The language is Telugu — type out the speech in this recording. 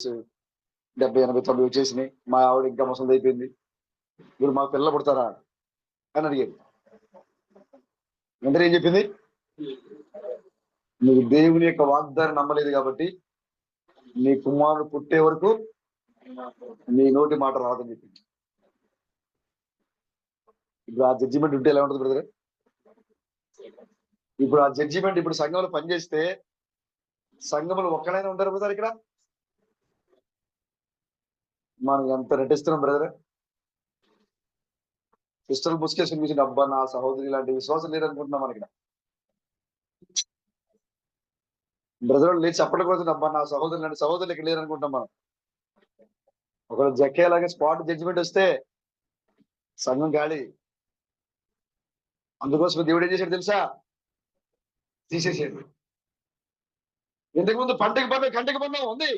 70, 80, 90 వచ్చేసినాయి. మా ఆవిడ ఇంకా ముసలిది అయిపోయింది. ఇప్పుడు మాకు పిల్లలు పుడతారా అని అడిగాడు. వెంటనే ఏం చెప్పింది? నువ్వు దేవుని యొక్క వాగ్దానం నమ్మలేదు కాబట్టి నీ కుమారుడు పుట్టే వరకు నీ నోటి మాట రాదని చెప్పింది. ఇప్పుడు ఆ జడ్జిమెంట్ ఉంటే ఎలా ఉంటుంది బ్రదర్? ఇప్పుడు ఆ జడ్జిమెంట్ ఇప్పుడు సంఘంలో పనిచేస్తే సంఘంలో ఒక్కడైనా ఉంటారు బ్రదర్ ఇక్కడ? మనం ఎంత నటిస్తున్నాం బ్రదర్. సిస్టర్లు ముసుకేసుకుని కూర్చుని అబ్బా నా సహోదరి ఇలాంటి విశ్వాసం లేదనుకుంటున్నాం మన ఇక్కడ. బ్రదర్ లేచి చెప్పడం కోసం అబ్బా నా సహోదరులు లాంటి సహోదరులు ఇక్కడ లేరనుకుంటున్నాం మనం. ఒకవేళ జక్కేలాగే స్పాట్ జడ్జిమెంట్ వస్తే సంఘం గాలి. అందుకోసం దేవుడు ఏం చేశాడు తెలుసా? తీసేసాడు. ఇంతకు ముందు పంటకి బంధం కంటికి బంధం ఉంది,